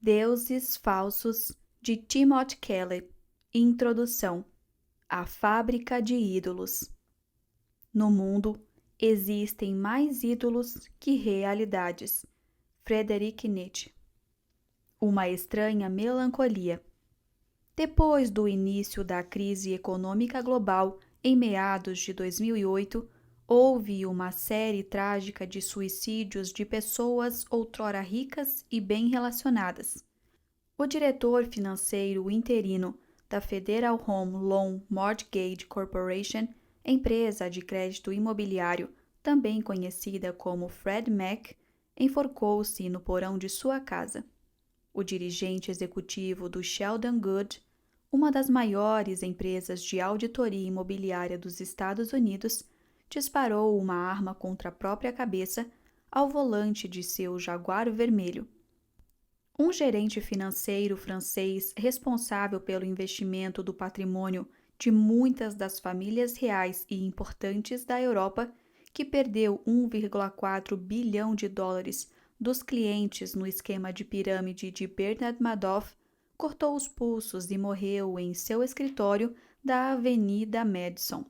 Deuses Falsos, de Timothy Keller. Introdução. A Fábrica de Ídolos. No mundo, existem mais ídolos que realidades. Friedrich Nietzsche. Uma estranha melancolia. Depois do início da crise econômica global, em meados de 2008, houve uma série trágica de suicídios de pessoas outrora ricas e bem relacionadas. O diretor financeiro interino da Federal Home Loan Mortgage Corporation, empresa de crédito imobiliário, também conhecida como Freddie Mac, enforcou-se no porão de sua casa. O dirigente executivo do Sheldon Good, uma das maiores empresas de auditoria imobiliária dos Estados Unidos, disparou uma arma contra a própria cabeça ao volante de seu Jaguar vermelho. Um gerente financeiro francês responsável pelo investimento do patrimônio de muitas das famílias reais e importantes da Europa, que perdeu 1,4 bilhão de dólares dos clientes no esquema de pirâmide de Bernard Madoff, cortou os pulsos e morreu em seu escritório da Avenida Madison.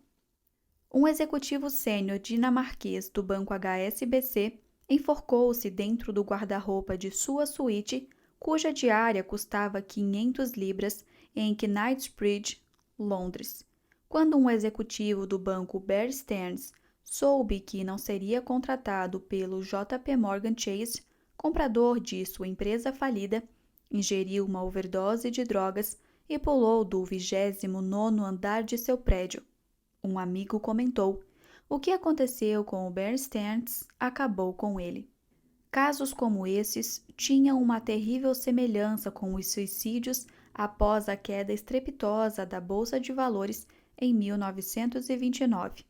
Um executivo sênior dinamarquês do banco HSBC enforcou-se dentro do guarda-roupa de sua suíte, cuja diária custava 500 libras, em Knightsbridge, Londres. Quando um executivo do banco Bear Stearns soube que não seria contratado pelo JP Morgan Chase, comprador de sua empresa falida, ingeriu uma overdose de drogas e pulou do 29º andar de seu prédio. Um amigo comentou: "O que aconteceu com o Bear Stearns acabou com ele." Casos como esses tinham uma terrível semelhança com os suicídios após a queda estrepitosa da Bolsa de Valores em 1929.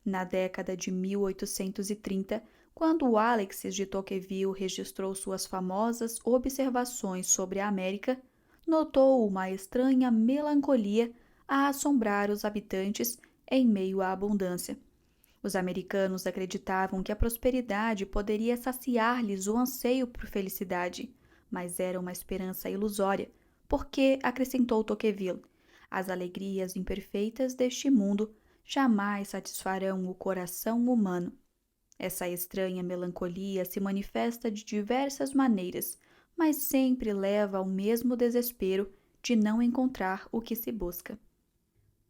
Na década de 1830, quando Alexis de Tocqueville registrou suas famosas observações sobre a América, notou uma estranha melancolia a assombrar os habitantes em meio à abundância. Os americanos acreditavam que a prosperidade poderia saciar-lhes o anseio por felicidade, mas era uma esperança ilusória, porque, acrescentou Tocqueville, as alegrias imperfeitas deste mundo jamais satisfarão o coração humano. Essa estranha melancolia se manifesta de diversas maneiras, mas sempre leva ao mesmo desespero de não encontrar o que se busca.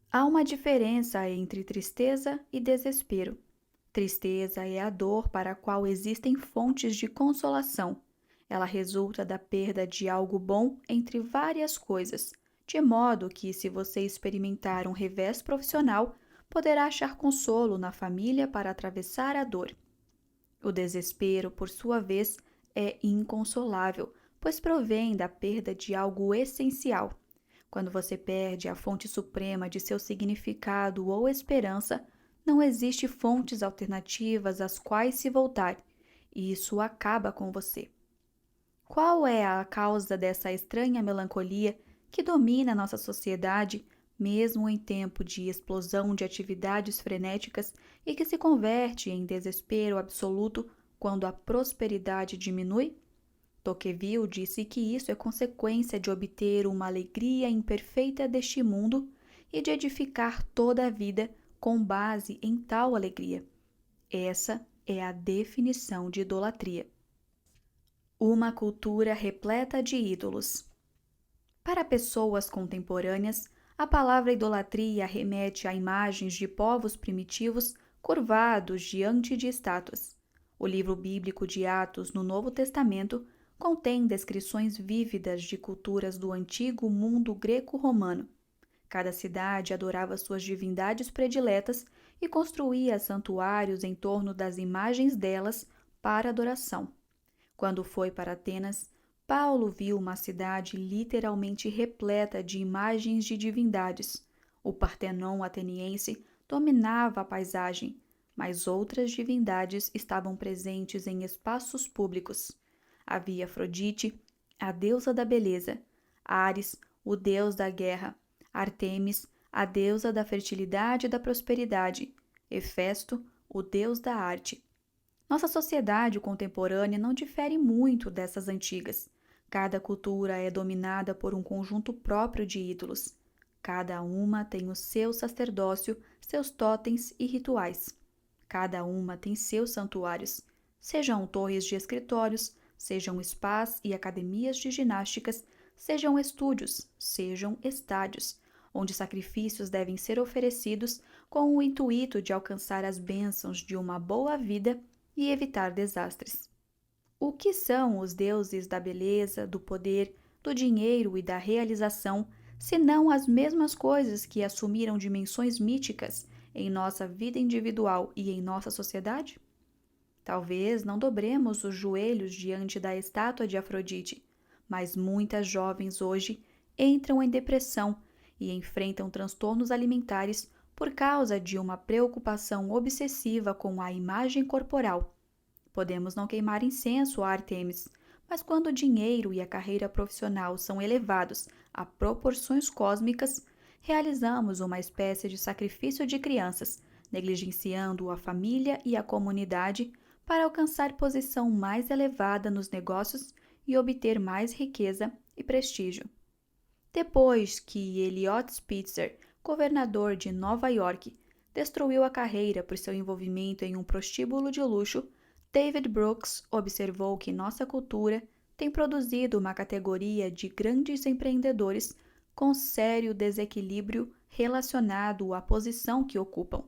Há uma diferença entre tristeza e desespero. Tristeza é a dor para a qual existem fontes de consolação. Ela resulta da perda de algo bom entre várias coisas, de modo que, se você experimentar um revés profissional, poderá achar consolo na família para atravessar a dor. O desespero, por sua vez, é inconsolável, pois provém da perda de algo essencial. Quando você perde a fonte suprema de seu significado ou esperança, não existe fontes alternativas às quais se voltar, e isso acaba com você. Qual é a causa dessa estranha melancolia que domina nossa sociedade, mesmo em tempo de explosão de atividades frenéticas e que se converte em desespero absoluto quando a prosperidade diminui? Tocqueville disse que isso é consequência de obter uma alegria imperfeita deste mundo e de edificar toda a vida com base em tal alegria. Essa é a definição de idolatria. Uma cultura repleta de ídolos. Para pessoas contemporâneas, a palavra idolatria remete a imagens de povos primitivos curvados diante de estátuas. O livro bíblico de Atos, no Novo Testamento, contém descrições vívidas de culturas do antigo mundo greco-romano. Cada cidade adorava suas divindades prediletas e construía santuários em torno das imagens delas para adoração. Quando foi para Atenas, Paulo viu uma cidade literalmente repleta de imagens de divindades. O Partenon ateniense dominava a paisagem, mas outras divindades estavam presentes em espaços públicos. Havia Afrodite, a deusa da beleza; Ares, o deus da guerra; Artemis, a deusa da fertilidade e da prosperidade; Hefesto, o deus da arte. Nossa sociedade contemporânea não difere muito dessas antigas. Cada cultura é dominada por um conjunto próprio de ídolos. Cada uma tem o seu sacerdócio, seus totens e rituais. Cada uma tem seus santuários, sejam torres de escritórios, sejam spas e academias de ginásticas, sejam estúdios, sejam estádios, onde sacrifícios devem ser oferecidos com o intuito de alcançar as bênçãos de uma boa vida e evitar desastres. O que são os deuses da beleza, do poder, do dinheiro e da realização, senão as mesmas coisas que assumiram dimensões míticas em nossa vida individual e em nossa sociedade? Talvez não dobremos os joelhos diante da estátua de Afrodite, mas muitas jovens hoje entram em depressão e enfrentam transtornos alimentares por causa de uma preocupação obsessiva com a imagem corporal. Podemos não queimar incenso a Ártemis, mas quando o dinheiro e a carreira profissional são elevados a proporções cósmicas, realizamos uma espécie de sacrifício de crianças, negligenciando a família e a comunidade para alcançar posição mais elevada nos negócios e obter mais riqueza e prestígio. Depois que Eliot Spitzer, governador de Nova York, destruiu a carreira por seu envolvimento em um prostíbulo de luxo, David Brooks observou que nossa cultura tem produzido uma categoria de grandes empreendedores com sério desequilíbrio relacionado à posição que ocupam.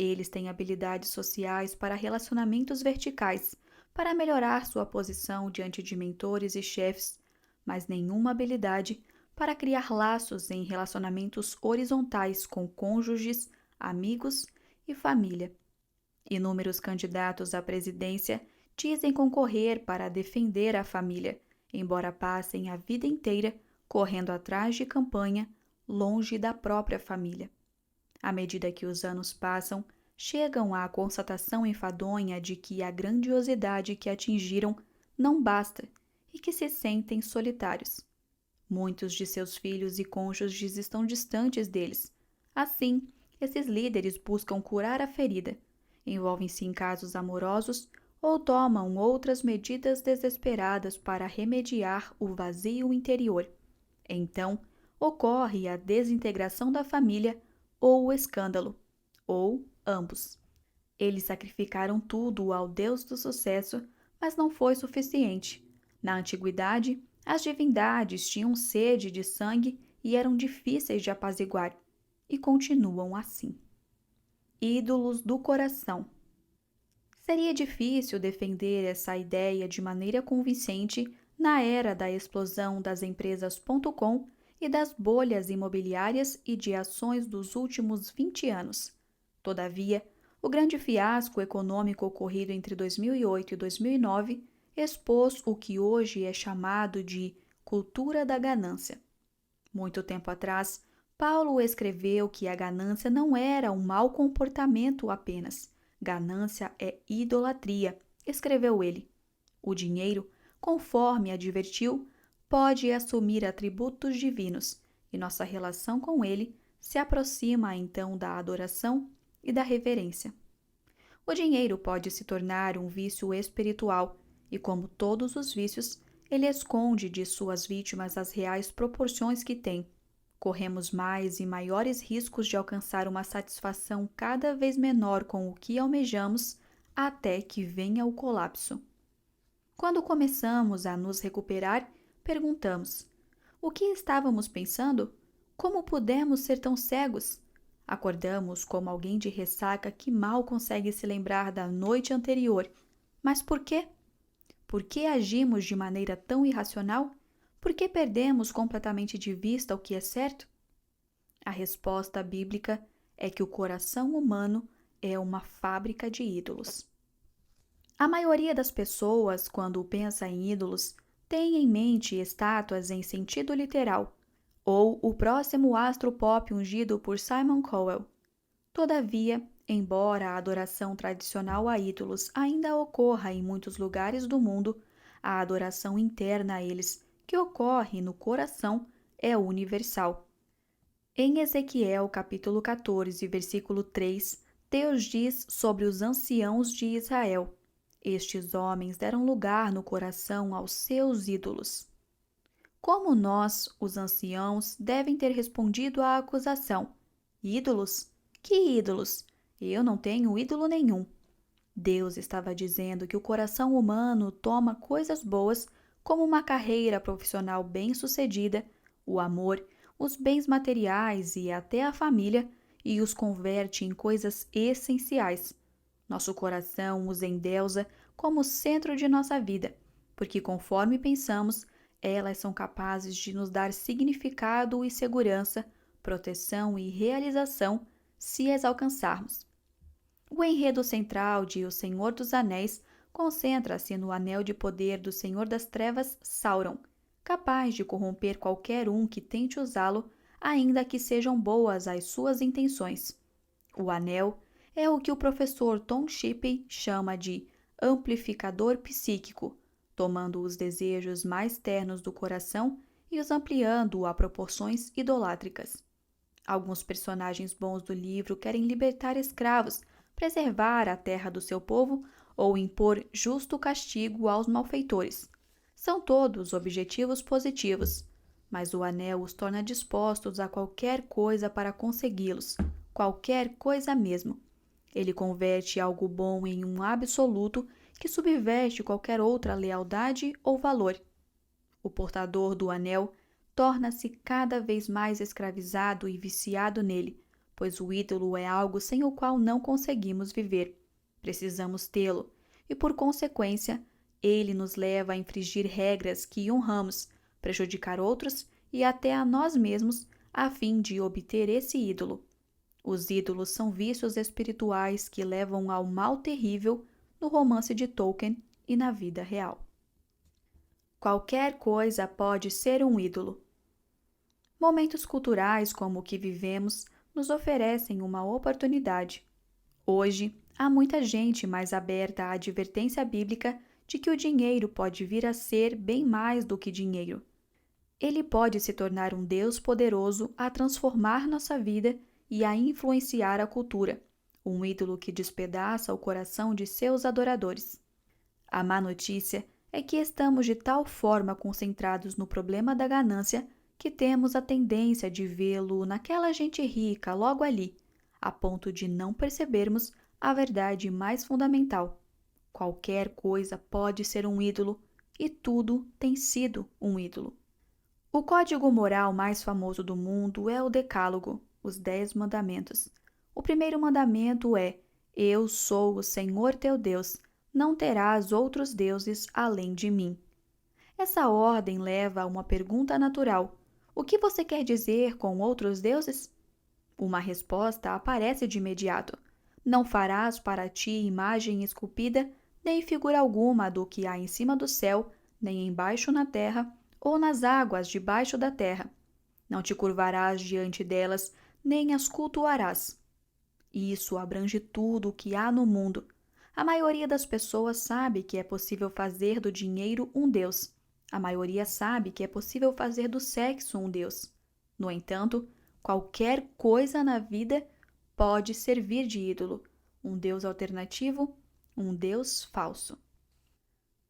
Eles têm habilidades sociais para relacionamentos verticais, para melhorar sua posição diante de mentores e chefes, mas nenhuma habilidade para criar laços em relacionamentos horizontais com cônjuges, amigos e família. Inúmeros candidatos à presidência dizem concorrer para defender a família, embora passem a vida inteira correndo atrás de campanha, longe da própria família. À medida que os anos passam, chegam à constatação enfadonha de que a grandiosidade que atingiram não basta e que se sentem solitários. Muitos de seus filhos e cônjuges estão distantes deles. Assim, esses líderes buscam curar a ferida, envolvem-se em casos amorosos ou tomam outras medidas desesperadas para remediar o vazio interior. Então, ocorre a desintegração da família ou o escândalo, ou ambos. Eles sacrificaram tudo ao Deus do sucesso, mas não foi suficiente. Na antiguidade, as divindades tinham sede de sangue e eram difíceis de apaziguar, e continuam assim. Ídolos do coração. Seria difícil defender essa ideia de maneira convincente na era da explosão das empresas.com e das bolhas imobiliárias e de ações dos últimos 20 anos. Todavia, o grande fiasco econômico ocorrido entre 2008 e 2009 expôs o que hoje é chamado de cultura da ganância. Muito tempo atrás, Paulo escreveu que a ganância não era um mau comportamento apenas. Ganância é idolatria, escreveu ele. O dinheiro, conforme advertiu, pode assumir atributos divinos, e nossa relação com ele se aproxima então da adoração e da reverência. O dinheiro pode se tornar um vício espiritual, e como todos os vícios, ele esconde de suas vítimas as reais proporções que tem. Corremos mais e maiores riscos de alcançar uma satisfação cada vez menor com o que almejamos, até que venha o colapso. Quando começamos a nos recuperar, perguntamos: o que estávamos pensando? Como pudemos ser tão cegos? Acordamos como alguém de ressaca que mal consegue se lembrar da noite anterior. Mas por quê? Por que agimos de maneira tão irracional? Por que perdemos completamente de vista o que é certo? A resposta bíblica é que o coração humano é uma fábrica de ídolos. A maioria das pessoas, quando pensa em ídolos, tem em mente estátuas em sentido literal, ou o próximo astro pop ungido por Simon Cowell. Todavia, embora a adoração tradicional a ídolos ainda ocorra em muitos lugares do mundo, a adoração interna a eles, que ocorre no coração, é universal. Em Ezequiel capítulo 14, versículo 3, Deus diz sobre os anciãos de Israel: Estes homens deram lugar no coração aos seus ídolos. Como nós, os anciãos, devem ter respondido à acusação: ídolos? Que ídolos? Eu não tenho ídolo nenhum. Deus estava dizendo que o coração humano toma coisas boas, como uma carreira profissional bem-sucedida, o amor, os bens materiais e até a família, e os converte em coisas essenciais. Nosso coração os endeusa como centro de nossa vida, porque conforme pensamos, elas são capazes de nos dar significado e segurança, proteção e realização se as alcançarmos. O enredo central de O Senhor dos Anéis concentra-se no anel de poder do Senhor das Trevas, Sauron, capaz de corromper qualquer um que tente usá-lo, ainda que sejam boas as suas intenções. O anel é o que o professor Tom Shippey chama de amplificador psíquico, tomando os desejos mais ternos do coração e os ampliando a proporções idolátricas. Alguns personagens bons do livro querem libertar escravos, preservar a terra do seu povo ou impor justo castigo aos malfeitores. São todos objetivos positivos, mas o anel os torna dispostos a qualquer coisa para consegui-los, qualquer coisa mesmo. Ele converte algo bom em um absoluto que subverte qualquer outra lealdade ou valor. O portador do anel torna-se cada vez mais escravizado e viciado nele, pois o ídolo é algo sem o qual não conseguimos viver. Precisamos tê-lo, e por consequência, ele nos leva a infringir regras que honramos, prejudicar outros e até a nós mesmos, a fim de obter esse ídolo. Os ídolos são vícios espirituais que levam ao mal terrível no romance de Tolkien e na vida real. Qualquer coisa pode ser um ídolo. Momentos culturais como o que vivemos nos oferecem uma oportunidade. Hoje, há muita gente mais aberta à advertência bíblica de que o dinheiro pode vir a ser bem mais do que dinheiro. Ele pode se tornar um Deus poderoso a transformar nossa vida e a influenciar a cultura, um ídolo que despedaça o coração de seus adoradores. A má notícia é que estamos de tal forma concentrados no problema da ganância que temos a tendência de vê-lo naquela gente rica logo ali, a ponto de não percebermos a verdade mais fundamental. Qualquer coisa pode ser um ídolo e tudo tem sido um ídolo. O código moral mais famoso do mundo é o Decálogo, os 10 Mandamentos. O primeiro mandamento é: Eu sou o Senhor teu Deus, não terás outros deuses além de mim. Essa ordem leva a uma pergunta natural: o que você quer dizer com outros deuses? Uma resposta aparece de imediato: não farás para ti imagem esculpida, nem figura alguma do que há em cima do céu, nem embaixo na terra, ou nas águas debaixo da terra. Não te curvarás diante delas, nem as cultuarás. Isso abrange tudo o que há no mundo. A maioria das pessoas sabe que é possível fazer do dinheiro um deus. A maioria sabe que é possível fazer do sexo um deus. No entanto, qualquer coisa na vida pode servir de ídolo, um deus alternativo, um deus falso.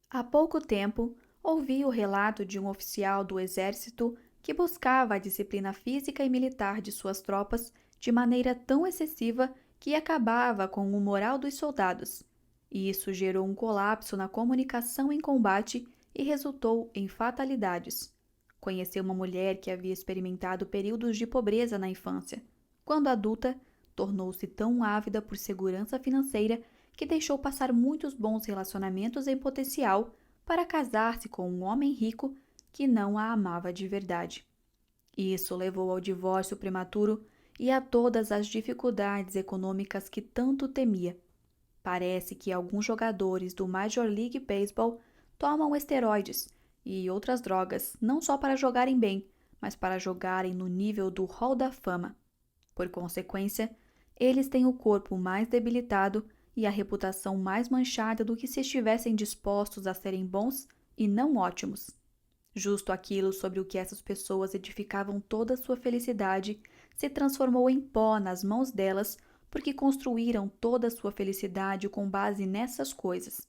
Há pouco tempo, ouvi o relato de um oficial do exército que buscava a disciplina física e militar de suas tropas de maneira tão excessiva que acabava com o moral dos soldados. E isso gerou um colapso na comunicação em combate e resultou em fatalidades. Conheci uma mulher que havia experimentado períodos de pobreza na infância. Quando adulta, tornou-se tão ávida por segurança financeira que deixou passar muitos bons relacionamentos em potencial para casar-se com um homem rico que não a amava de verdade. Isso levou ao divórcio prematuro e a todas as dificuldades econômicas que tanto temia. Parece que alguns jogadores do Major League Baseball tomam esteroides e outras drogas não só para jogarem bem, mas para jogarem no nível do Hall da Fama. Por consequência, eles têm o corpo mais debilitado e a reputação mais manchada do que se estivessem dispostos a serem bons e não ótimos. Justo aquilo sobre o que essas pessoas edificavam toda a sua felicidade se transformou em pó nas mãos delas porque construíram toda a sua felicidade com base nessas coisas.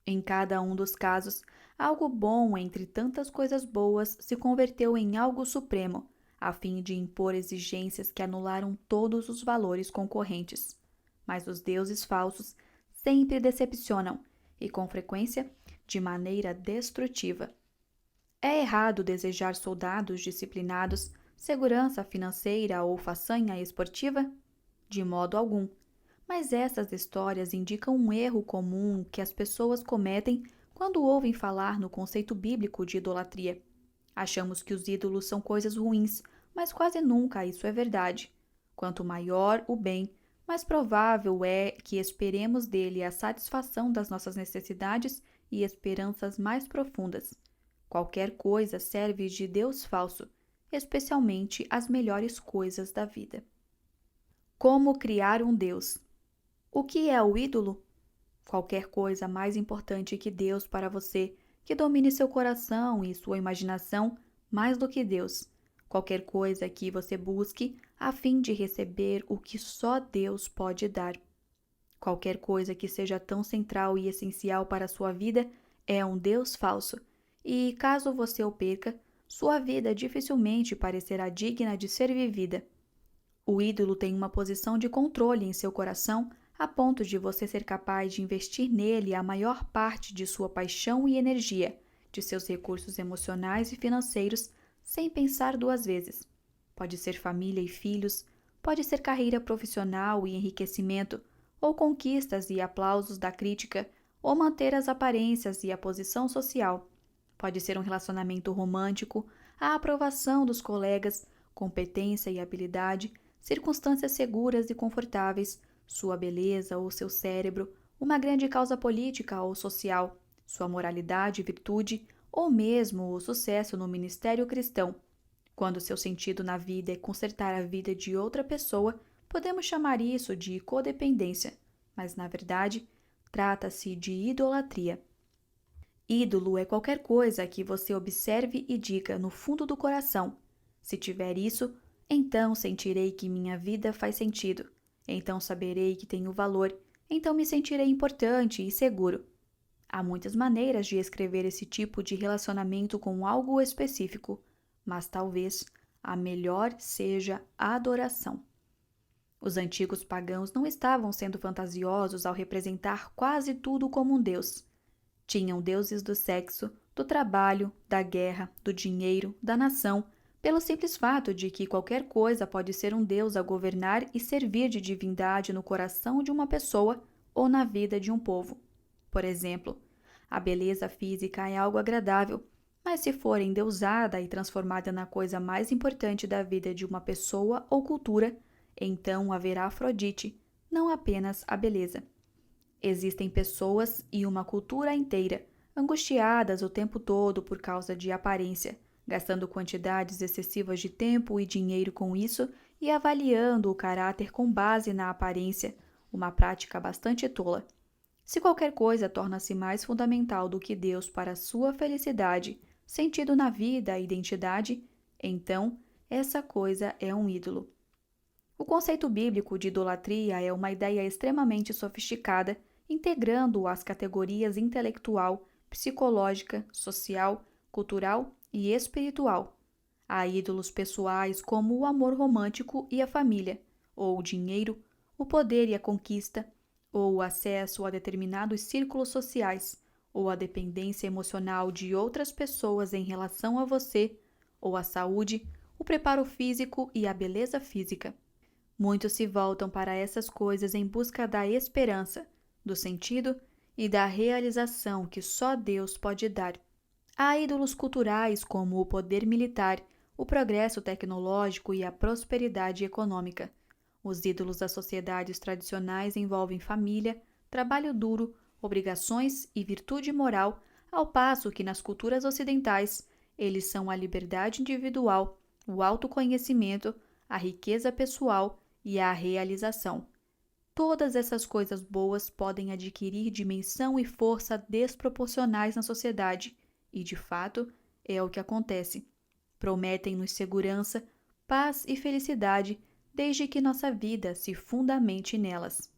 Em cada um dos casos, algo bom entre tantas coisas boas se converteu em algo supremo, a fim de impor exigências que anularam todos os valores concorrentes. Mas os deuses falsos sempre decepcionam, e com frequência, de maneira destrutiva. É errado desejar soldados disciplinados, segurança financeira ou façanha esportiva? De modo algum. Mas essas histórias indicam um erro comum que as pessoas cometem quando ouvem falar no conceito bíblico de idolatria. Achamos que os ídolos são coisas ruins, mas quase nunca isso é verdade. Quanto maior o bem, mais provável é que esperemos dele a satisfação das nossas necessidades e esperanças mais profundas. Qualquer coisa serve de Deus falso, especialmente as melhores coisas da vida. Como criar um Deus? O que é o ídolo? Qualquer coisa mais importante que Deus para você, que domine seu coração e sua imaginação mais do que Deus. Qualquer coisa que você busque a fim de receber o que só Deus pode dar. Qualquer coisa que seja tão central e essencial para a sua vida é um Deus falso, e caso você o perca, sua vida dificilmente parecerá digna de ser vivida. O ídolo tem uma posição de controle em seu coração a ponto de você ser capaz de investir nele a maior parte de sua paixão e energia, de seus recursos emocionais e financeiros, sem pensar duas vezes. Pode ser família e filhos, pode ser carreira profissional e enriquecimento, ou conquistas e aplausos da crítica, ou manter as aparências e a posição social. Pode ser um relacionamento romântico, a aprovação dos colegas, competência e habilidade, circunstâncias seguras e confortáveis, sua beleza ou seu cérebro, uma grande causa política ou social, sua moralidade e virtude, ou mesmo o sucesso no ministério cristão. Quando seu sentido na vida é consertar a vida de outra pessoa, podemos chamar isso de codependência, mas na verdade, trata-se de idolatria. Ídolo é qualquer coisa que você observe e diga no fundo do coração: se tiver isso, então sentirei que minha vida faz sentido. Então saberei que tenho valor. Então me sentirei importante e seguro. Há muitas maneiras de escrever esse tipo de relacionamento com algo específico, mas talvez a melhor seja a adoração. Os antigos pagãos não estavam sendo fantasiosos ao representar quase tudo como um deus. Tinham deuses do sexo, do trabalho, da guerra, do dinheiro, da nação, pelo simples fato de que qualquer coisa pode ser um deus a governar e servir de divindade no coração de uma pessoa ou na vida de um povo. Por exemplo, a beleza física é algo agradável, mas se for endeusada e transformada na coisa mais importante da vida de uma pessoa ou cultura, então haverá Afrodite, não apenas a beleza. Existem pessoas e uma cultura inteira angustiadas o tempo todo por causa de aparência, gastando quantidades excessivas de tempo e dinheiro com isso e avaliando o caráter com base na aparência, uma prática bastante tola. Se qualquer coisa torna-se mais fundamental do que Deus para a sua felicidade, sentido na vida e identidade, então essa coisa é um ídolo. O conceito bíblico de idolatria é uma ideia extremamente sofisticada, integrando as categorias intelectual, psicológica, social, cultural e espiritual. Há ídolos pessoais como o amor romântico e a família, ou o dinheiro, o poder e a conquista, ou o acesso a determinados círculos sociais, ou a dependência emocional de outras pessoas em relação a você, ou a saúde, o preparo físico e a beleza física. Muitos se voltam para essas coisas em busca da esperança, do sentido e da realização que só Deus pode dar. Há ídolos culturais como o poder militar, o progresso tecnológico e a prosperidade econômica. Os ídolos das sociedades tradicionais envolvem família, trabalho duro, obrigações e virtude moral, ao passo que nas culturas ocidentais eles são a liberdade individual, o autoconhecimento, a riqueza pessoal e a realização. Todas essas coisas boas podem adquirir dimensão e força desproporcionais na sociedade, e de fato é o que acontece. Prometem-nos segurança, paz e felicidade, desde que nossa vida se fundamente nelas.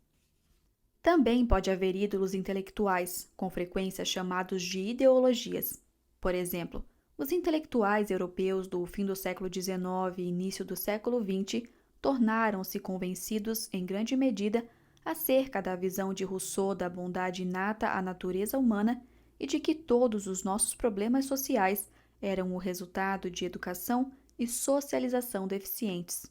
Também pode haver ídolos intelectuais, com frequência chamados de ideologias. Por exemplo, os intelectuais europeus do fim do século XIX e início do século XX tornaram-se convencidos, em grande medida, acerca da visão de Rousseau da bondade inata à natureza humana e de que todos os nossos problemas sociais eram o resultado de educação e socialização deficientes.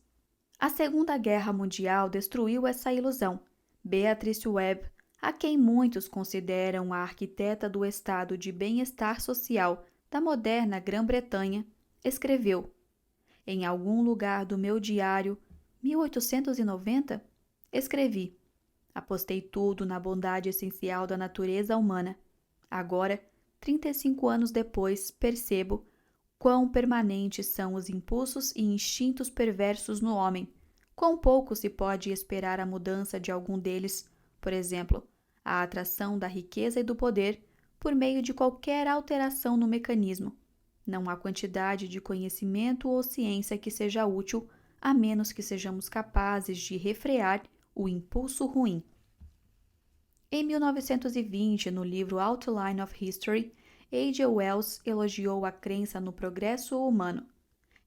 A Segunda Guerra Mundial destruiu essa ilusão. Beatrice Webb, a quem muitos consideram a arquiteta do estado de bem-estar social da moderna Grã-Bretanha, escreveu: Em algum lugar do meu diário, 1890, escrevi: apostei tudo na bondade essencial da natureza humana. Agora, 35 anos depois, percebo quão permanentes são os impulsos e instintos perversos no homem. Quão pouco se pode esperar a mudança de algum deles, por exemplo, a atração da riqueza e do poder, por meio de qualquer alteração no mecanismo. Não há quantidade de conhecimento ou ciência que seja útil, a menos que sejamos capazes de refrear o impulso ruim. Em 1920, no livro Outline of History, H. Wells elogiou a crença no progresso humano.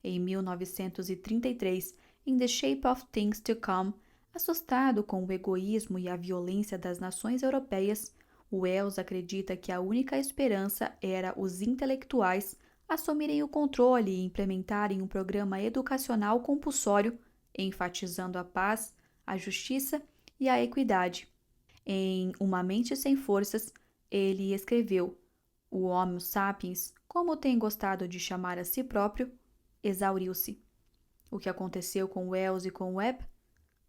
Em 1933, em The Shape of Things to Come, assustado com o egoísmo e a violência das nações europeias, Wells acredita que a única esperança era os intelectuais assumirem o controle e implementarem um programa educacional compulsório, enfatizando a paz, a justiça e a equidade. Em Uma Mente Sem Forças, ele escreveu: o Homo sapiens, como tem gostado de chamar a si próprio, exauriu-se. O que aconteceu com Wells e com Webb?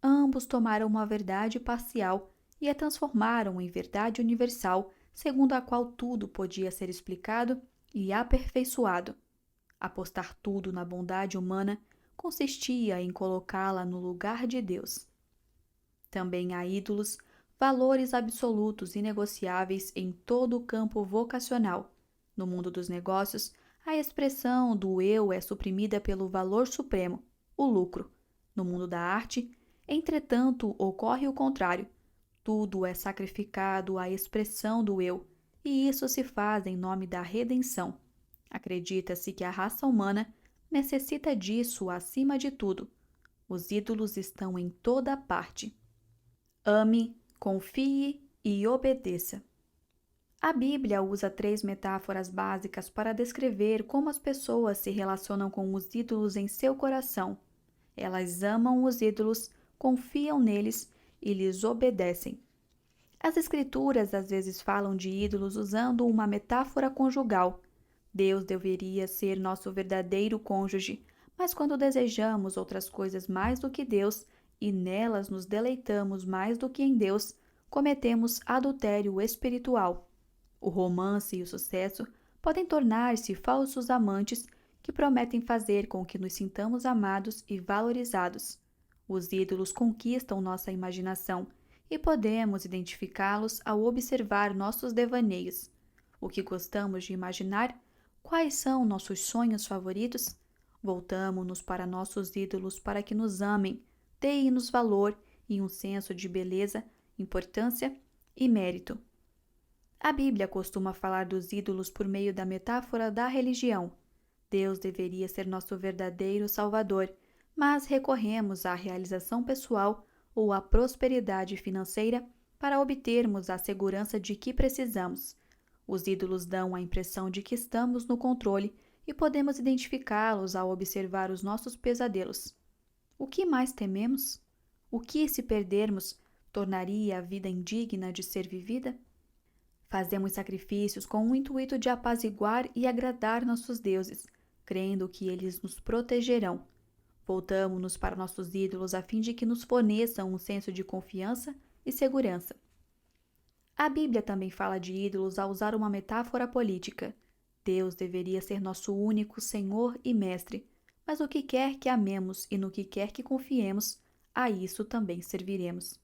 Ambos tomaram uma verdade parcial e a transformaram em verdade universal, segundo a qual tudo podia ser explicado e aperfeiçoado. Apostar tudo na bondade humana consistia em colocá-la no lugar de Deus. Também há ídolos, valores absolutos inegociáveis em todo o campo vocacional. No mundo dos negócios, a expressão do eu é suprimida pelo valor supremo, o lucro. No mundo da arte, entretanto, ocorre o contrário. Tudo é sacrificado à expressão do eu, e isso se faz em nome da redenção. Acredita-se que a raça humana necessita disso acima de tudo. Os ídolos estão em toda parte. Ame, confie e obedeça. A Bíblia usa 3 metáforas básicas para descrever como as pessoas se relacionam com os ídolos em seu coração. Elas amam os ídolos, confiam neles e lhes obedecem. As Escrituras às vezes falam de ídolos usando uma metáfora conjugal. Deus deveria ser nosso verdadeiro cônjuge, mas quando desejamos outras coisas mais do que Deus e nelas nos deleitamos mais do que em Deus, cometemos adultério espiritual. O romance e o sucesso podem tornar-se falsos amantes que prometem fazer com que nos sintamos amados e valorizados. Os ídolos conquistam nossa imaginação e podemos identificá-los ao observar nossos devaneios. O que gostamos de imaginar? Quais são nossos sonhos favoritos? Voltamo-nos para nossos ídolos para que nos amem, deem-nos valor e um senso de beleza, importância e mérito. A Bíblia costuma falar dos ídolos por meio da metáfora da religião. Deus deveria ser nosso verdadeiro Salvador, mas recorremos à realização pessoal ou à prosperidade financeira para obtermos a segurança de que precisamos. Os ídolos dão a impressão de que estamos no controle e podemos identificá-los ao observar os nossos pesadelos. O que mais tememos? O que, se perdermos, tornaria a vida indigna de ser vivida? Fazemos sacrifícios com o intuito de apaziguar e agradar nossos deuses, crendo que eles nos protegerão. Voltamo-nos para nossos ídolos a fim de que nos forneçam um senso de confiança e segurança. A Bíblia também fala de ídolos ao usar uma metáfora política. Deus deveria ser nosso único Senhor e Mestre, mas o que quer que amemos e no que quer que confiemos, a isso também serviremos.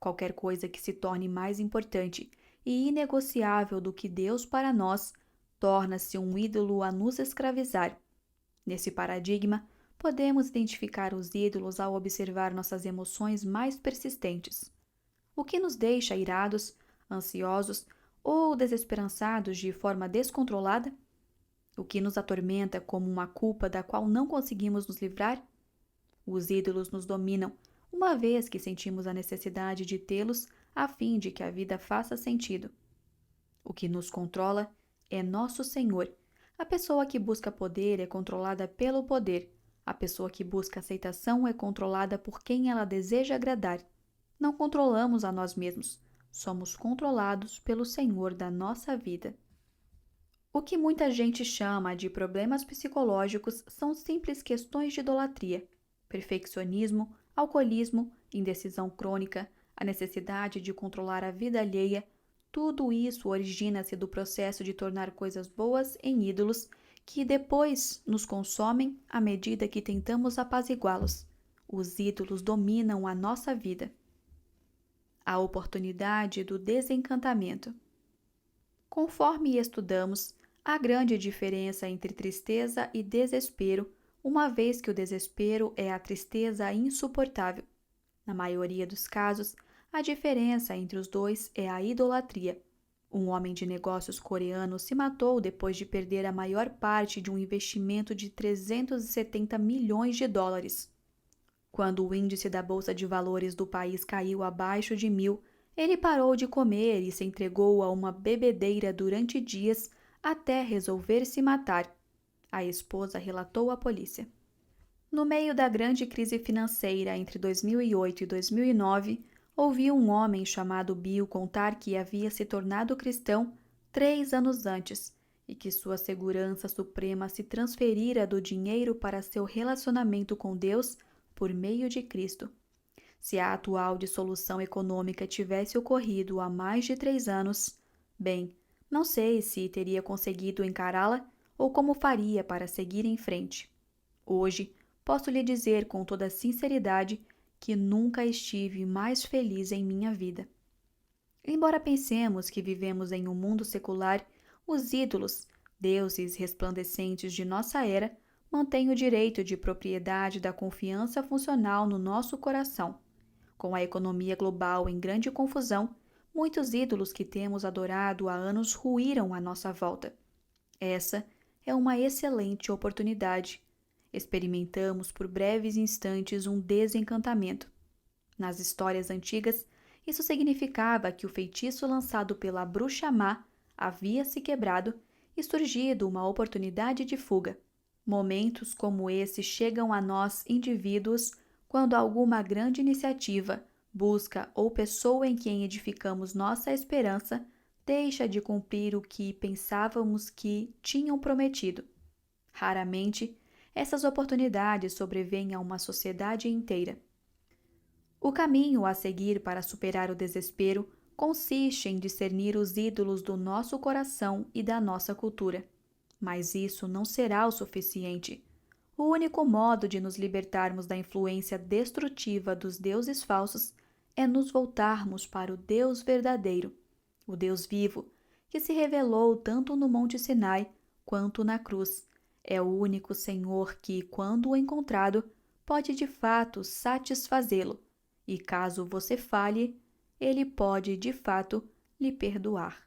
Qualquer coisa que se torne mais importante e inegociável do que Deus para nós, torna-se um ídolo a nos escravizar. Nesse paradigma, podemos identificar os ídolos ao observar nossas emoções mais persistentes. O que nos deixa irados, ansiosos ou desesperançados de forma descontrolada? O que nos atormenta como uma culpa da qual não conseguimos nos livrar? Os ídolos nos dominam, uma vez que sentimos a necessidade de tê-los a fim de que a vida faça sentido. O que nos controla é nosso Senhor. A pessoa que busca poder é controlada pelo poder. A pessoa que busca aceitação é controlada por quem ela deseja agradar. Não controlamos a nós mesmos. Somos controlados pelo Senhor da nossa vida. O que muita gente chama de problemas psicológicos são simples questões de idolatria, perfeccionismo, alcoolismo, indecisão crônica, a necessidade de controlar a vida alheia. Tudo isso origina-se do processo de tornar coisas boas em ídolos que depois nos consomem à medida que tentamos apaziguá-los. Os ídolos dominam a nossa vida. A oportunidade do desencantamento. Conforme estudamos, há grande diferença entre tristeza e desespero, uma vez que o desespero é a tristeza insuportável. Na maioria dos casos, a diferença entre os dois é a idolatria. Um homem de negócios coreano se matou depois de perder a maior parte de um investimento de 370 milhões de dólares. Quando o índice da bolsa de valores do país caiu abaixo de 1.000, ele parou de comer e se entregou a uma bebedeira durante dias até resolver se matar. A esposa relatou à polícia. No meio da grande crise financeira entre 2008 e 2009, ouvi um homem chamado Bill contar que havia se tornado cristão 3 anos antes e que sua segurança suprema se transferira do dinheiro para seu relacionamento com Deus por meio de Cristo. Se a atual dissolução econômica tivesse ocorrido há mais de 3 anos, bem, não sei se teria conseguido encará-la ou como faria para seguir em frente. Hoje, posso lhe dizer com toda sinceridade que nunca estive mais feliz em minha vida. Embora pensemos que vivemos em um mundo secular, os ídolos, deuses resplandecentes de nossa era, mantêm o direito de propriedade da confiança funcional no nosso coração. Com a economia global em grande confusão, muitos ídolos que temos adorado há anos ruíram à nossa volta. Essa é uma excelente oportunidade. Experimentamos por breves instantes um desencantamento. Nas histórias antigas, isso significava que o feitiço lançado pela bruxa má havia se quebrado e surgido uma oportunidade de fuga. Momentos como esse chegam a nós indivíduos quando alguma grande iniciativa, busca ou pessoa em quem edificamos nossa esperança deixa de cumprir o que pensávamos que tinham prometido. Raramente, essas oportunidades sobrevêm a uma sociedade inteira. O caminho a seguir para superar o desespero consiste em discernir os ídolos do nosso coração e da nossa cultura. Mas isso não será o suficiente. O único modo de nos libertarmos da influência destrutiva dos deuses falsos é nos voltarmos para o Deus verdadeiro, o Deus vivo, que se revelou tanto no Monte Sinai quanto na cruz. É o único Senhor que, quando o encontrado, pode de fato satisfazê-lo, e caso você falhe, ele pode de fato lhe perdoar.